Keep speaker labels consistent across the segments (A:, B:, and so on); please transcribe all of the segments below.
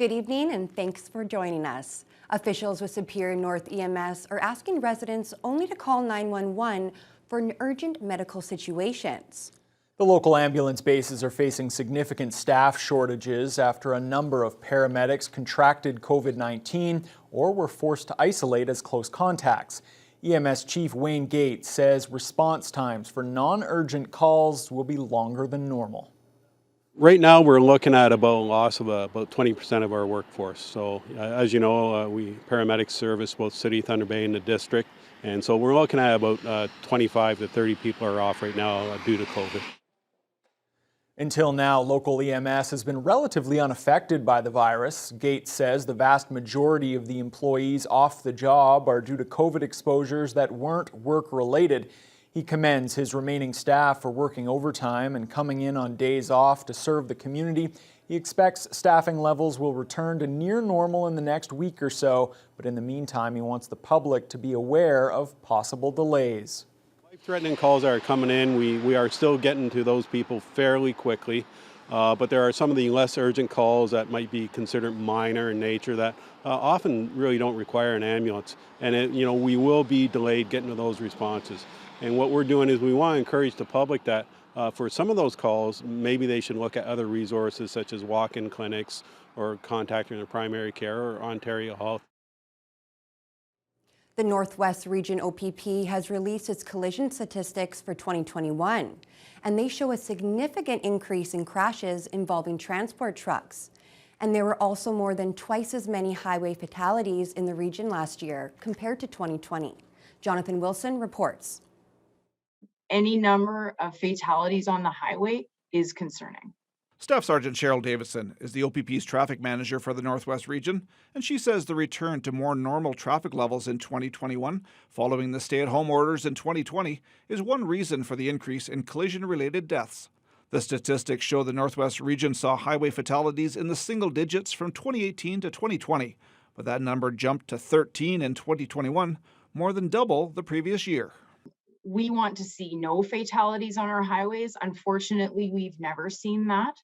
A: Good evening and thanks for joining us. Officials with Superior North EMS are asking residents only to call 911 for urgent medical situations.
B: The local ambulance bases are facing significant staff shortages after a number of paramedics contracted COVID-19 or were forced to isolate as close contacts. EMS Chief Wayne Gates says response times for non-urgent calls will be longer than normal.
C: Right now, we're looking at about a loss of about 20% of our workforce. So, as you know, we paramedics service both City, Thunder Bay, and the district, and so we're looking at about 25 to 30 people are off right now due to COVID.
B: Until now, local EMS has been relatively unaffected by the virus. Gates says the vast majority of the employees off the job are due to COVID exposures that weren't work-related. He commends his remaining staff for working overtime and coming in on days off to serve the community. He expects staffing levels will return to near normal in the next week or so, but in the meantime, he wants the public to be aware of possible delays.
C: Life-threatening calls are coming in. We are still getting to those people fairly quickly, but there are some of the less urgent calls that might be considered minor in nature that often really don't require an ambulance, and we will be delayed getting to those responses. And what we're doing is we want to encourage the public that for some of those calls, maybe they should look at other resources such as walk-in clinics or contacting their primary care or Ontario Health.
A: The Northwest Region OPP has released its collision statistics for 2021, and they show a significant increase in crashes involving transport trucks. And there were also more than twice as many highway fatalities in the region last year compared to 2020. Jonathan Wilson reports.
D: Any number of fatalities on the highway is concerning.
E: Staff Sergeant Cheryl Davidson is the OPP's traffic manager for the Northwest region, and she says the return to more normal traffic levels in 2021, following the stay-at-home orders in 2020, is one reason for the increase in collision-related deaths. The statistics show the Northwest region saw highway fatalities in the single digits from 2018 to 2020, but that number jumped to 13 in 2021, more than double the previous year.
D: We want to see no fatalities on our highways. Unfortunately, we've never seen that.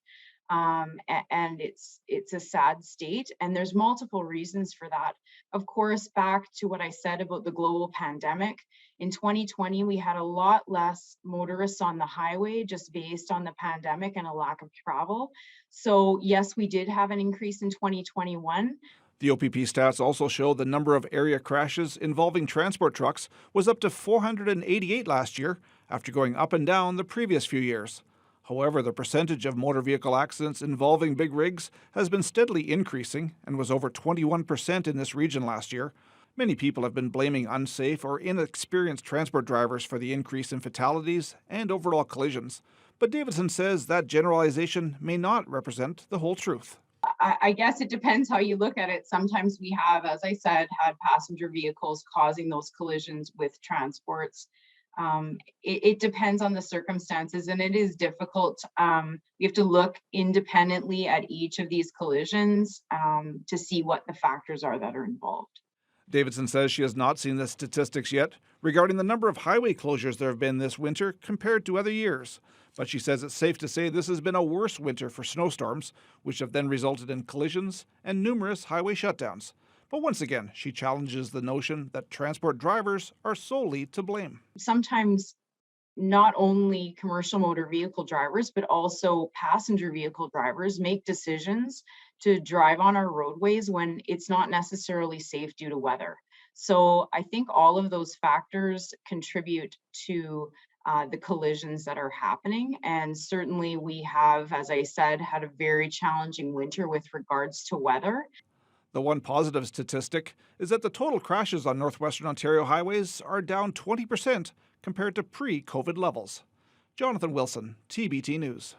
D: And it's a sad state, and there's multiple reasons for that. Of course, back to what I said about the global pandemic, in 2020, we had a lot less motorists on the highway just based on the pandemic and a lack of travel. So yes, we did have an increase in 2021.
E: The OPP stats also show the number of area crashes involving transport trucks was up to 488 last year, after going up and down the previous few years. However, the percentage of motor vehicle accidents involving big rigs has been steadily increasing and was over 21% in this region last year. Many people have been blaming unsafe or inexperienced transport drivers for the increase in fatalities and overall collisions. But Davidson says that generalization may not represent the whole truth.
D: I guess it depends how you look at it. Sometimes we have, as I said, had passenger vehicles causing those collisions with transports. It depends on the circumstances, and it is difficult. We have to look independently at each of these collisions to see what the factors are that are involved.
E: Davidson says she has not seen the statistics yet regarding the number of highway closures there have been this winter compared to other years. But she says it's safe to say this has been a worse winter for snowstorms, which have then resulted in collisions and numerous highway shutdowns. But once again, she challenges the notion that transport drivers are solely to blame.
D: Sometimes not only commercial motor vehicle drivers, but also passenger vehicle drivers make decisions to drive on our roadways when it's not necessarily safe due to weather. So I think all of those factors contribute to the collisions that are happening. And certainly we have, as I said, had a very challenging winter with regards to weather.
E: The one positive statistic is that the total crashes on northwestern Ontario highways are down 20% compared to pre-COVID levels. Jonathan Wilson, TBT News.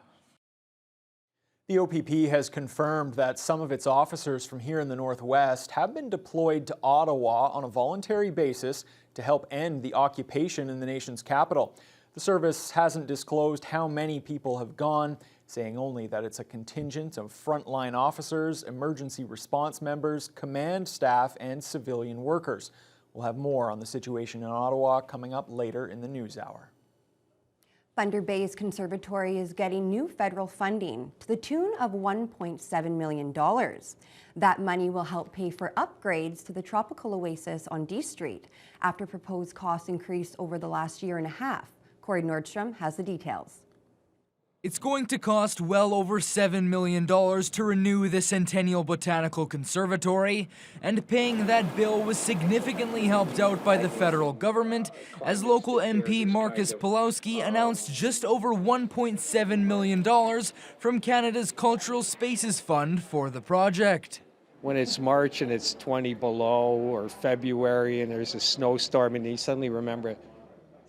B: The OPP has confirmed that some of its officers from here in the Northwest have been deployed to Ottawa on a voluntary basis to help end the occupation in the nation's capital. The service hasn't disclosed how many people have gone, saying only that it's a contingent of frontline officers, emergency response members, command staff, and civilian workers. We'll have more on the situation in Ottawa coming up later in the news hour.
A: Thunder Bay's conservatory is getting new federal funding to the tune of $1.7 million. That money will help pay for upgrades to the tropical oasis on D Street after proposed costs increased over the last year and a half. Corey Nordstrom has the details.
F: It's going to cost well over $7 million to renew the Centennial Botanical Conservatory, and paying that bill was significantly helped out by the federal government as local MP Marcus Pulowski announced just over $1.7 million from Canada's Cultural Spaces Fund for the project.
G: When it's March and it's 20 below, or February and there's a snowstorm, and you suddenly remember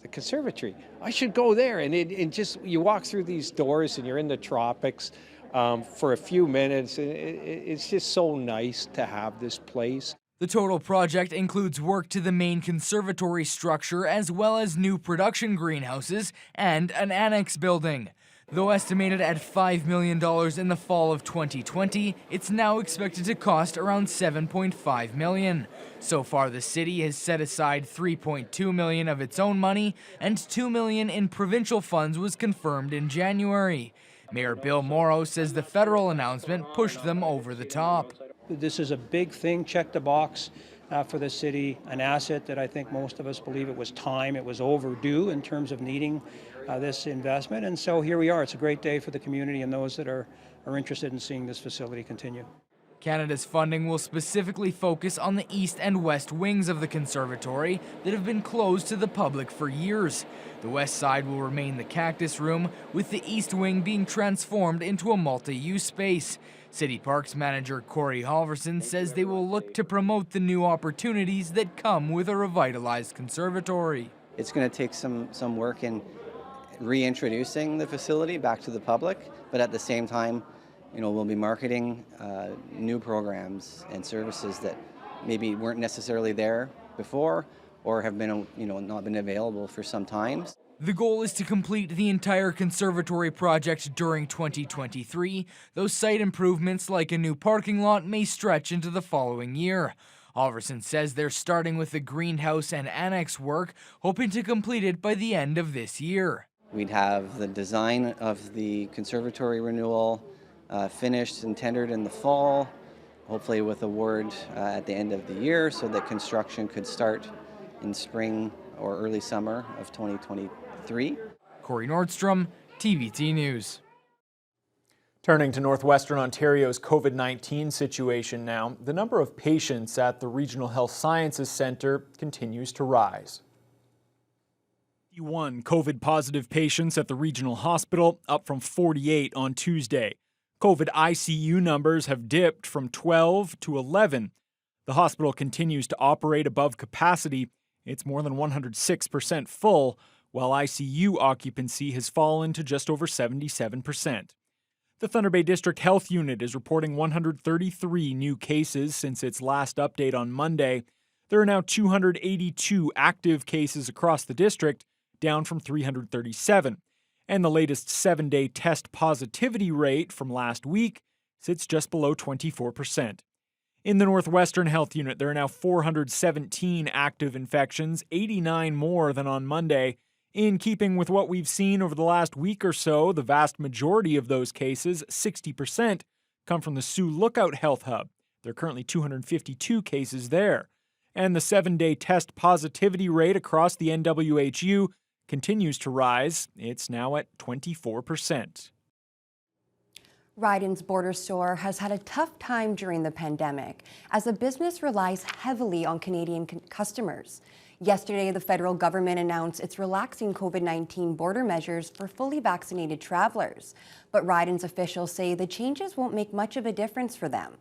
G: the conservatory, I should go there. And it just, you walk through these doors and you're in the tropics for a few minutes. It's just so nice to have this place.
F: The total project includes work to the main conservatory structure as well as new production greenhouses and an annex building. Though estimated at $5 million in the fall of 2020, it's now expected to cost around $7.5 million. So far, the city has set aside $3.2 million of its own money, and $2 million in provincial funds was confirmed in January. Mayor Bill Morrow says the federal announcement pushed them over the top.
H: This is a big thing, check the box for the city, an asset that I think most of us believe it was time, it was overdue in terms of needing this investment. And so here we are. It's a great day for the community and those that are interested in seeing this facility continue.
F: Canada's funding will specifically focus on the east and west wings of the conservatory that have been closed to the public for years. The west side will remain the cactus room, with the east wing being transformed into a multi-use space. City Parks manager Corey Halverson says they will look to promote the new opportunities that come with a revitalized conservatory.
I: It's going to take some work in reintroducing the facility back to the public, but at the same time, we'll be marketing new programs and services that maybe weren't necessarily there before or have been, not been available for some time.
F: The goal is to complete the entire conservatory project during 2023, though site improvements like a new parking lot may stretch into the following year. Halverson says they're starting with the greenhouse and annex work, hoping to complete it by the end of this year.
I: We'd have the design of the conservatory renewal finished and tendered in the fall, hopefully with award at the end of the year so that construction could start in spring or early summer of 2023.
F: Corey Nordstrom, TVT News.
B: Turning to Northwestern Ontario's COVID-19 situation now, the number of patients at the Regional Health Sciences Centre continues to rise. 51 COVID-positive patients at the regional hospital, up from 48 on Tuesday. COVID ICU numbers have dipped from 12 to 11. The hospital continues to operate above capacity. It's more than 106% full, while ICU occupancy has fallen to just over 77%. The Thunder Bay District Health Unit is reporting 133 new cases since its last update on Monday. There are now 282 active cases across the district, down from 337. And the latest 7-day test positivity rate from last week sits just below 24%. In the Northwestern Health Unit, there are now 417 active infections, 89 more than on Monday. In keeping with what we've seen over the last week or so, the vast majority of those cases, 60%, come from the Sioux Lookout Health Hub. There are currently 252 cases there. And the 7-day test positivity rate across the NWHU continues to rise. It's now at 24%.
A: Ryden's Border Store has had a tough time during the pandemic as the business relies heavily on Canadian customers. Yesterday, the federal government announced it's relaxing COVID-19 border measures for fully vaccinated travelers. But Ryden's officials say the changes won't make much of a difference for them.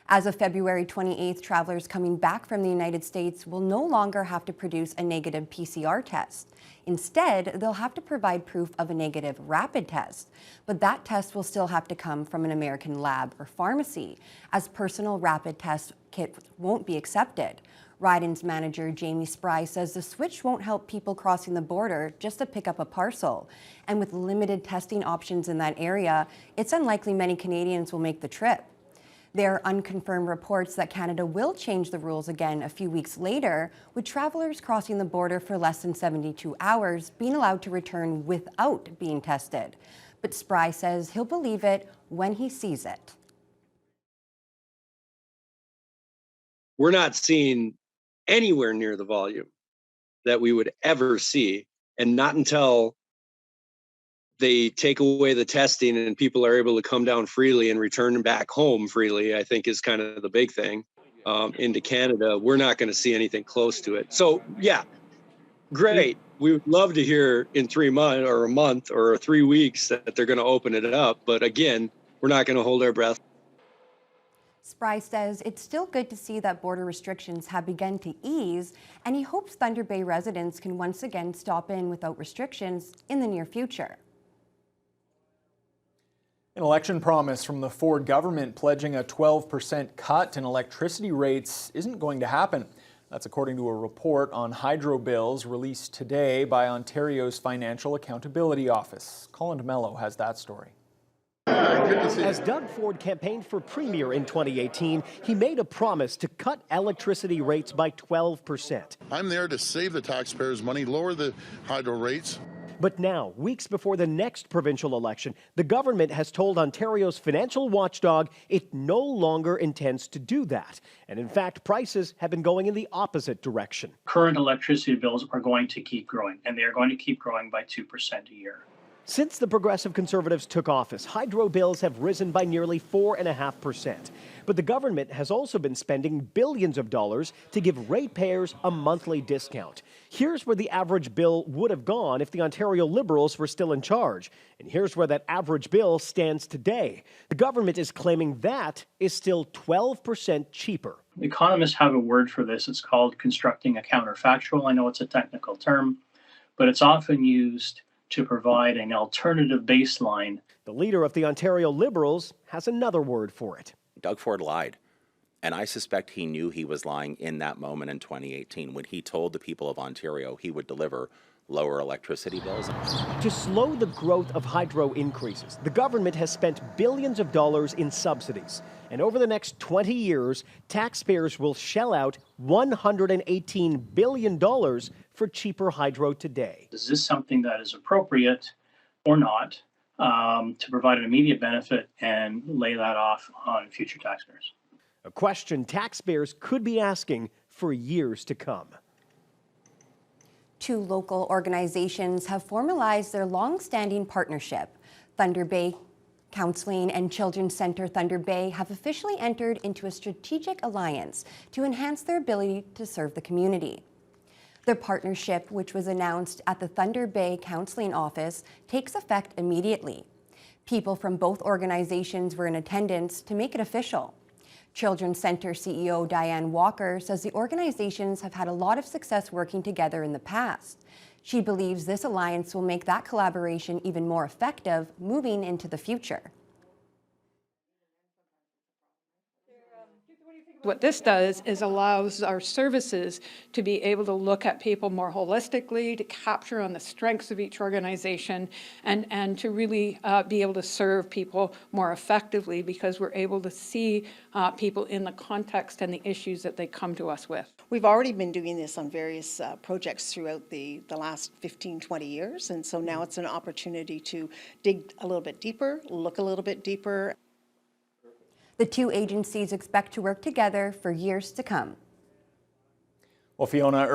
A: As of February 28th, travelers coming back from the United States will no longer have to produce a negative PCR test. Instead, they'll have to provide proof of a negative rapid test. But that test will still have to come from an American lab or pharmacy, as personal rapid test kits won't be accepted. Ryden's manager Jamie Spry says the switch won't help people crossing the border just to pick up a parcel. And with limited testing options in that area, it's unlikely many Canadians will make the trip. There are unconfirmed reports that Canada will change the rules again a few weeks later, with travelers crossing the border for less than 72 hours being allowed to return without being tested. But Spry says he'll believe it when he sees it.
J: We're not seeing anywhere near the volume that we would ever see, and not until they take away the testing and people are able to come down freely and return back home freely, I think is kind of the big thing. Into Canada, we're not going to see anything close to it. So yeah, great. We would love to hear in 3 months or a month or 3 weeks that they're going to open it up. But again, we're not going to hold our breath.
A: Spry says it's still good to see that border restrictions have begun to ease, and he hopes Thunder Bay residents can once again stop in without restrictions in the near future.
B: An election promise from the Ford government pledging a 12% cut in electricity rates isn't going to happen. That's according to a report on hydro bills released today by Ontario's Financial Accountability Office. Colin Mello has that story.
K: As Doug Ford campaigned for Premier in 2018, he made a promise to cut electricity rates by 12%.
L: I'm there to save the taxpayers' money, lower the hydro rates.
K: But now, weeks before the next provincial election, the government has told Ontario's financial watchdog it no longer intends to do that. And in fact, prices have been going in the opposite direction.
M: Current electricity bills are going to keep growing, and they are going to keep growing by 2% a year.
K: Since the Progressive Conservatives took office, hydro bills have risen by nearly 4.5%. But the government has also been spending billions of dollars to give ratepayers a monthly discount. Here's where the average bill would have gone if the Ontario Liberals were still in charge. And here's where that average bill stands today. The government is claiming that is still 12% cheaper.
M: Economists have a word for this. It's called constructing a counterfactual. I know it's a technical term, but it's often used to provide an alternative baseline.
K: The leader of the Ontario Liberals has another word for it.
N: Doug Ford lied. And I suspect he knew he was lying in that moment in 2018 when he told the people of Ontario he would deliver lower electricity bills.
K: To slow the growth of hydro increases, the government has spent billions of dollars in subsidies. And over the next 20 years, taxpayers will shell out $118 billion for cheaper hydro today.
M: Is this something that is appropriate or not to provide an immediate benefit and lay that off on future taxpayers?
K: A question taxpayers could be asking for years to come.
A: 2 local organizations have formalized their long-standing partnership. Thunder Bay Counselling and Children's Centre Thunder Bay have officially entered into a strategic alliance to enhance their ability to serve the community. The partnership, which was announced at the Thunder Bay Counselling office, takes effect immediately. People from both organizations were in attendance to make it official. Children's Centre CEO Diane Walker says the organizations have had a lot of success working together in the past. She believes this alliance will make that collaboration even more effective moving into the future.
O: What this does is allows our services to be able to look at people more holistically, to capture on the strengths of each organization, and to really be able to serve people more effectively, because we're able to see people in the context and the issues that they come to us with.
P: We've already been doing this on various projects throughout the last 15, 20 years, and so now it's an opportunity to dig a little bit deeper, look a little bit deeper.
A: The 2 agencies expect to work together for years to come.
B: Well, Fiona,